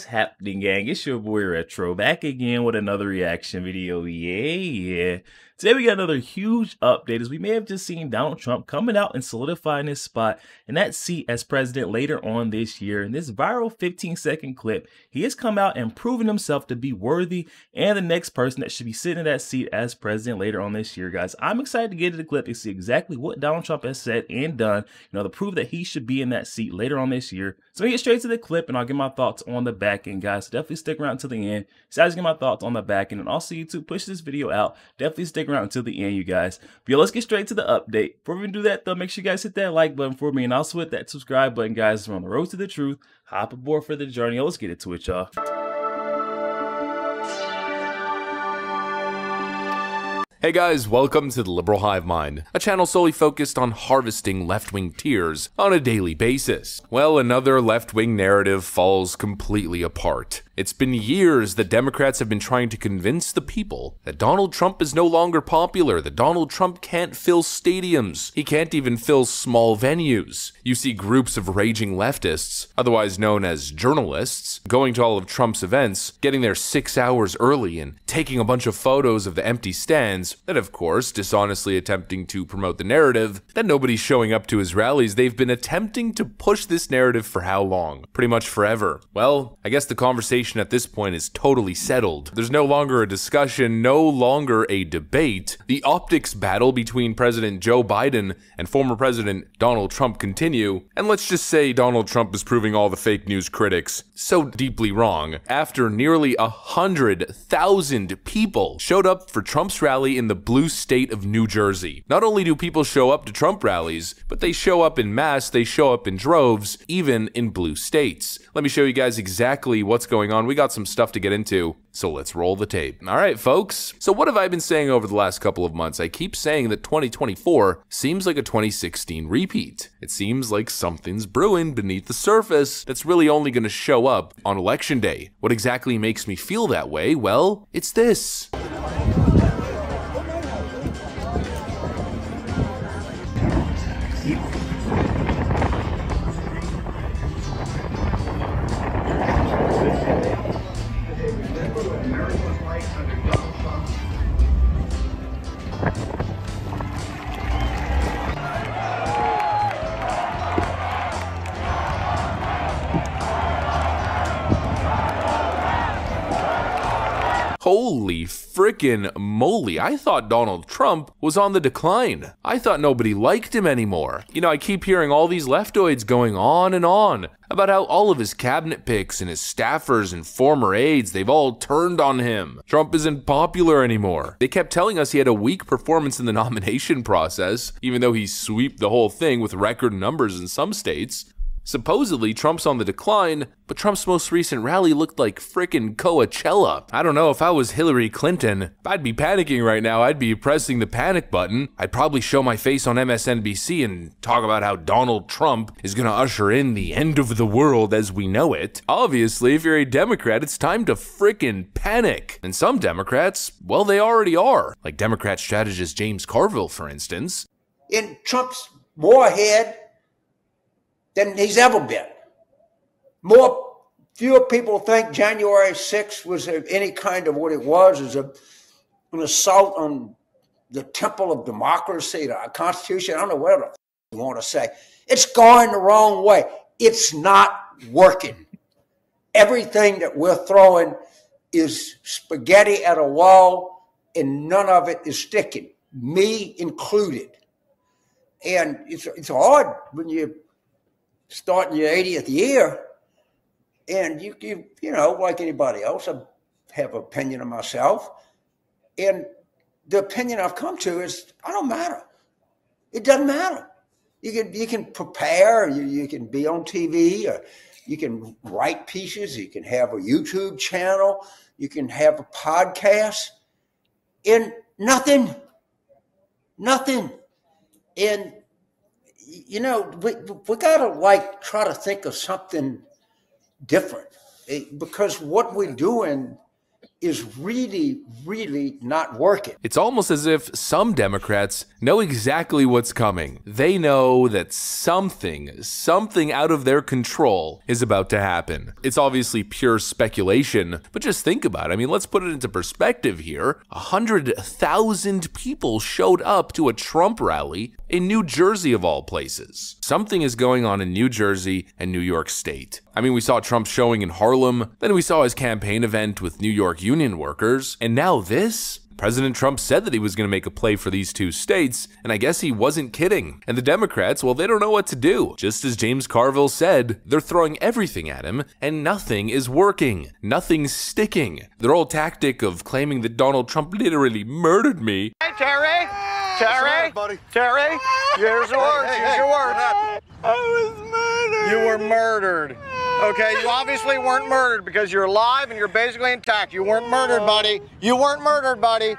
happening, gang? It's your boy Retro back again with another reaction video. Yeah. Today we got another huge update, as we may have just seen Donald Trump coming out and solidifying his spot in that seat as president later on this year. In this viral 15-second clip, he has come out and proven himself to be worthy and the next person that should be sitting in that seat as president later on this year, guys. I'm excited to get to the clip to see exactly what Donald Trump has said and done, to prove that he should be in that seat later on this year. So we get straight to the clip and I'll give my thoughts on the back end, guys. So definitely stick around until the end. So I just get my thoughts on the back end, and also YouTube, push this video out. Definitely stick around until the end, you guys. But yo, let's get straight to the update. Before we do that though, make sure you guys hit that like button for me, and also hit that subscribe button, guys. We're on the road to the truth. Hop aboard for the journey. Yo, let's get into it, y'all. Hey guys, welcome to the Liberal Hive Mind, a channel solely focused on harvesting left-wing tears on a daily basis. Well, another left-wing narrative falls completely apart. It's been years that Democrats have been trying to convince the people that Donald Trump is no longer popular, that Donald Trump can't fill stadiums, he can't even fill small venues. You see groups of raging leftists, otherwise known as journalists, going to all of Trump's events, getting there 6 hours early and taking a bunch of photos of the empty stands, and of course, dishonestly attempting to promote the narrative that nobody's showing up to his rallies. They've been attempting to push this narrative for how long? Pretty much forever. Well, I guess the conversation at this point is totally settled. There's no longer a discussion, no longer a debate. The optics battle between President Joe Biden and former President Donald Trump continue, and let's just say Donald Trump is proving all the fake news critics so deeply wrong. After nearly 100,000 people showed up for Trump's rally in the blue state of New Jersey. Not only do people show up to Trump rallies, but they show up in mass, they show up in droves, even in blue states. Let me show you guys exactly what's going on. We got some stuff to get into, so let's roll the tape. All right, folks. So what have I been saying over the last couple of months? I keep saying that 2024 seems like a 2016 repeat. It seems like something's brewing beneath the surface that's really only going to show up on election day. What exactly makes me feel that way? Well, it's this. Holy frickin' moly, I thought Donald Trump was on the decline. I thought nobody liked him anymore. I keep hearing all these leftoids going on and on about how all of his cabinet picks and his staffers and former aides, they've all turned on him. Trump isn't popular anymore. They kept telling us he had a weak performance in the nomination process, even though he swept the whole thing with record numbers in some states. Supposedly, Trump's on the decline, but Trump's most recent rally looked like frickin' Coachella. I don't know, if I was Hillary Clinton, I'd be panicking right now. I'd be pressing the panic button. I'd probably show my face on MSNBC and talk about how Donald Trump is gonna usher in the end of the world as we know it. Obviously, if you're a Democrat, it's time to frickin' panic. And some Democrats, well, they already are. Like Democrat strategist James Carville, for instance. In Trump's more ahead than he's ever been. Fewer people think January 6th was any kind of what it was, as an assault on the temple of democracy, the Constitution. I don't know whatever you want to say. It's going the wrong way. It's not working. Everything that we're throwing is spaghetti at a wall, and none of it is sticking, me included. And it's hard when you starting your 80th year, and you like anybody else, I have an opinion of myself, and the opinion I've come to is I don't matter. It doesn't matter. You can prepare, you can be on TV, or you can write pieces, you can have a YouTube channel, you can have a podcast, and nothing. And we gotta try to think of something different, because what we're doing is really, really not working. It's almost as if some Democrats know exactly what's coming. They know that something out of their control is about to happen. It's obviously pure speculation, but just think about it. I mean, let's put it into perspective here. 100,000 people showed up to a Trump rally in New Jersey of all places. Something is going on in New Jersey and New York State. I mean, we saw Trump showing in Harlem, then we saw his campaign event with New York union workers, and now this? President Trump said that he was going to make a play for these two states, and I guess he wasn't kidding. And the Democrats, well, they don't know what to do. Just as James Carville said, they're throwing everything at him, and nothing is working. Nothing's sticking. Their old tactic of claiming that Donald Trump literally murdered me. Hey, Terry! Terry! Buddy. Terry! Here's your words, here's your words. I was murdered. You were murdered. Okay, you obviously weren't murdered because you're alive and you're basically intact. You weren't murdered, buddy. You weren't murdered, buddy.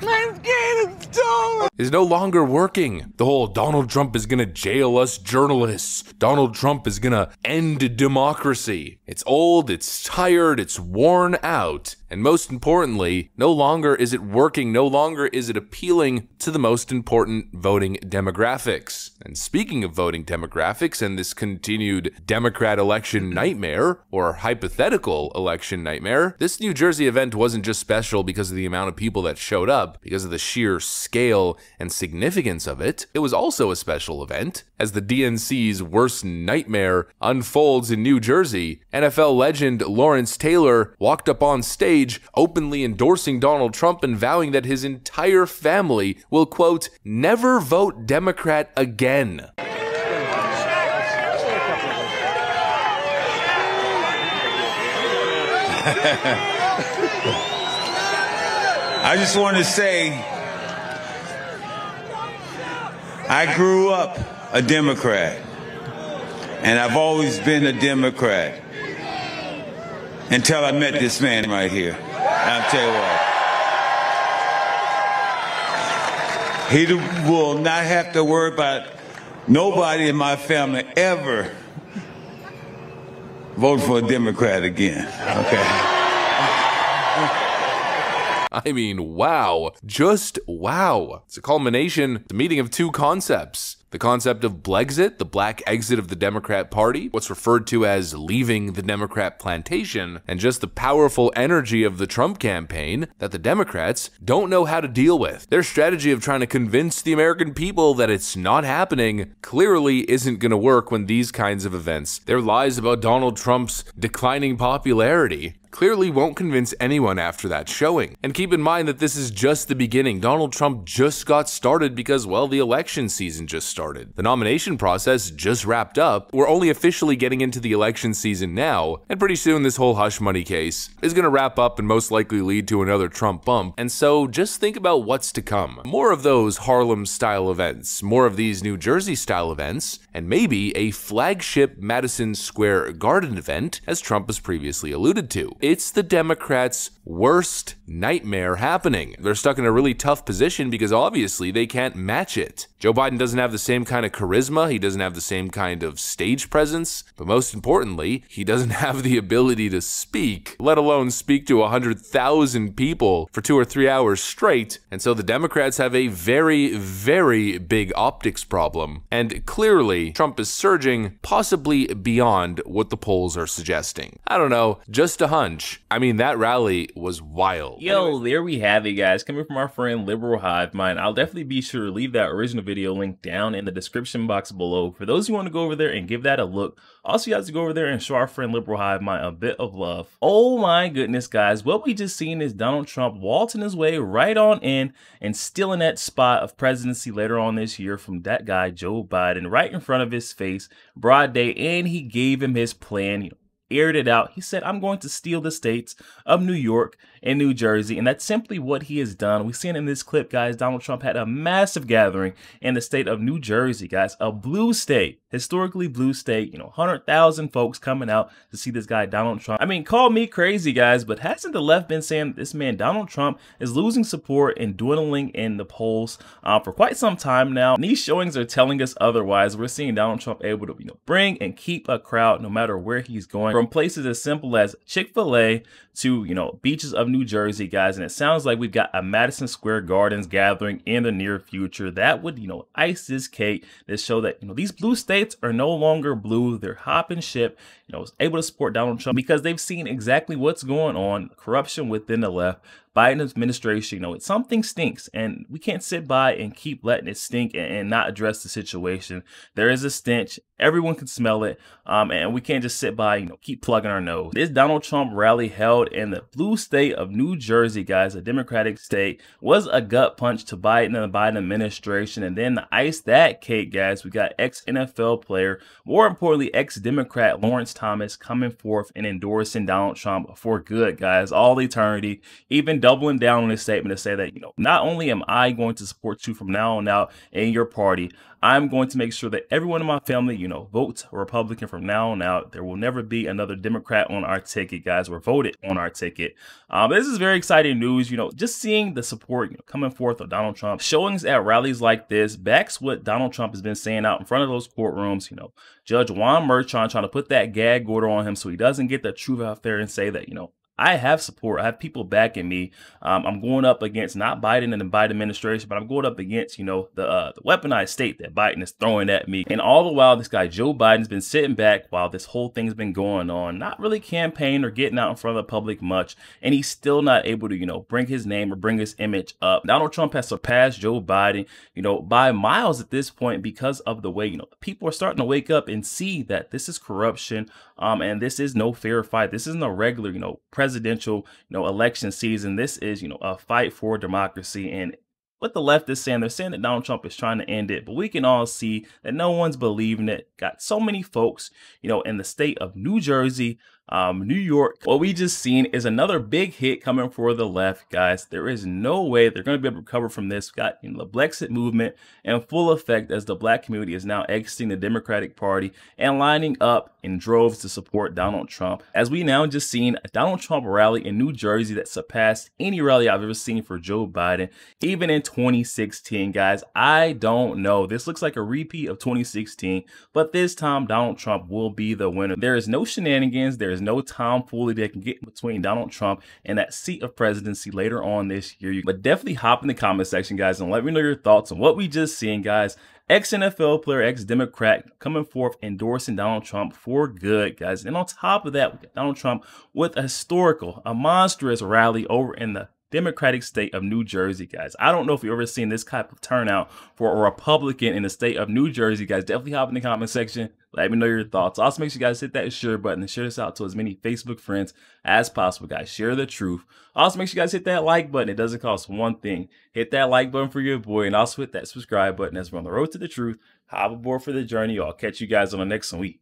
My skin is stolen. Is no longer working. The whole Donald Trump is gonna jail us journalists. Donald Trump is gonna end democracy. It's old, it's tired, it's worn out. And most importantly, no longer is it working, no longer is it appealing to the most important voting demographics. And speaking of voting demographics and this continued Democrat election nightmare, or hypothetical election nightmare, this New Jersey event wasn't just special because of the amount of people that showed up, because of the sheer scale and significance of it. It was also a special event, as the DNC's worst nightmare unfolds in New Jersey. NFL legend Lawrence Taylor walked up on stage openly endorsing Donald Trump and vowing that his entire family will, quote, never vote Democrat again. I just want to say, I grew up a Democrat, and I've always been a Democrat until I met this man right here. I'll tell you what, he will not have to worry about nobody in my family ever vote for a Democrat again, okay? I mean, wow. Just wow. It's a culmination, the meeting of two concepts. The concept of Blexit, the black exit of the Democrat Party, what's referred to as leaving the Democrat plantation, and just the powerful energy of the Trump campaign that the Democrats don't know how to deal with. Their strategy of trying to convince the American people that it's not happening clearly isn't going to work when these kinds of events, their lies about Donald Trump's declining popularity, clearly won't convince anyone after that showing. And keep in mind that this is just the beginning. Donald Trump just got started because, well, the election season just started. The nomination process just wrapped up. We're only officially getting into the election season now, and pretty soon this whole hush money case is gonna wrap up and most likely lead to another Trump bump. And so just think about what's to come. More of those Harlem-style events, more of these New Jersey-style events, and maybe a flagship Madison Square Garden event, as Trump has previously alluded to. It's the Democrats' worst nightmare happening. They're stuck in a really tough position because obviously they can't match it. Joe Biden doesn't have the same kind of charisma, he doesn't have the same kind of stage presence, but most importantly, he doesn't have the ability to speak, let alone speak to 100,000 people for 2 or 3 hours straight. And so the Democrats have a very, very big optics problem. And clearly, Trump is surging, possibly beyond what the polls are suggesting. I don't know, just a hunch. I mean, that rally was wild. Yo, there we have it, guys. Coming from our friend Liberal Hive Mind. I'll definitely be sure to leave that original video link down in the description box below for those who want to go over there and give that a look. Also, you guys to go over there and show our friend Liberal Hive Mind a bit of love. Oh my goodness, guys. What we just seen is Donald Trump waltzing his way right on in and stealing that spot of presidency later on this year from that guy, Joe Biden, right in front of his face, broad day, and he gave him his plan, aired it out. He said, I'm going to steal the states of New York and New Jersey. And that's simply what he has done. We've seen in this clip, guys, Donald Trump had a massive gathering in the state of New Jersey, guys, a blue state, historically blue state, 100,000 folks coming out to see this guy, Donald Trump. I mean, call me crazy, guys, but hasn't the left been saying this man, Donald Trump, is losing support and dwindling in the polls for quite some time now? And these showings are telling us otherwise. We're seeing Donald Trump able to, bring and keep a crowd no matter where he's going, from places as simple as Chick-fil-A to, beaches of New Jersey, guys. And it sounds like we've got a Madison Square Gardens gathering in the near future that would, ice this cake to show that, these blue states are no longer blue. They're hopping ship, able to support Donald Trump because they've seen exactly what's going on, corruption within the left. Biden administration, something stinks, and we can't sit by and keep letting it stink and not address the situation. There is a stench. Everyone can smell it, and we can't just sit by, keep plugging our nose. This Donald Trump rally held in the blue state of New Jersey, guys, a Democratic state, was a gut punch to Biden and the Biden administration. And then to ice that cake, guys, we got ex-NFL player, more importantly, ex-Democrat Lawrence Thomas coming forth and endorsing Donald Trump for good, guys, all eternity, even doubling down on his statement to say that, not only am I going to support you from now on out in your party, I'm going to make sure that everyone in my family, votes Republican from now on out. There will never be another Democrat on our ticket, guys, or voted on our ticket. This is very exciting news. Just seeing the support coming forth of Donald Trump. Showings at rallies like this backs what Donald Trump has been saying out in front of those courtrooms. Judge Juan Merchan trying to put that gag order on him so he doesn't get the truth out there and say that, I have support. I have people backing me. I'm going up against not Biden and the Biden administration, but I'm going up against, the weaponized state that Biden is throwing at me. And all the while, this guy, Joe Biden's been sitting back while this whole thing's been going on, not really campaigning or getting out in front of the public much. And he's still not able to, bring his name or bring his image up. Donald Trump has surpassed Joe Biden, by miles at this point because of the way, people are starting to wake up and see that this is corruption. And this is no fair fight. This isn't a regular, presidential, election season. This is, a fight for democracy. And what the left is saying, they're saying that Donald Trump is trying to end it, but we can all see that no one's believing it. Got so many folks, in the state of New Jersey, New York. What we just seen is another big hit coming for the left, guys. There is no way they're going to be able to recover from this. We got the Brexit movement in full effect as the black community is now exiting the Democratic Party and lining up in droves to support Donald Trump. As we now just seen a Donald Trump rally in New Jersey that surpassed any rally I've ever seen for Joe Biden, even in 2016, guys. I don't know. This looks like a repeat of 2016, but this time Donald Trump will be the winner. There is no shenanigans. There is no tomfoolery that can get between Donald Trump and that seat of presidency later on this year. But definitely hop in the comment section, guys, and let me know your thoughts on what we just seen, guys. Ex-NFL player, ex-Democrat coming forth endorsing Donald Trump for good, guys. And on top of that, we got Donald Trump with a historical, a monstrous rally over in the Democratic state of New Jersey, guys. I don't know if you've ever seen this type of turnout for a Republican in the state of New Jersey, guys. Definitely hop in the comment section. Let me know your thoughts. Also, make sure you guys hit that share button and share this out to as many Facebook friends as possible, guys. Share the truth. Also, make sure you guys hit that like button. It doesn't cost one thing. Hit that like button for your boy, and also hit that subscribe button as we're on the road to the truth. Hop aboard for the journey. I'll catch you guys on the next one.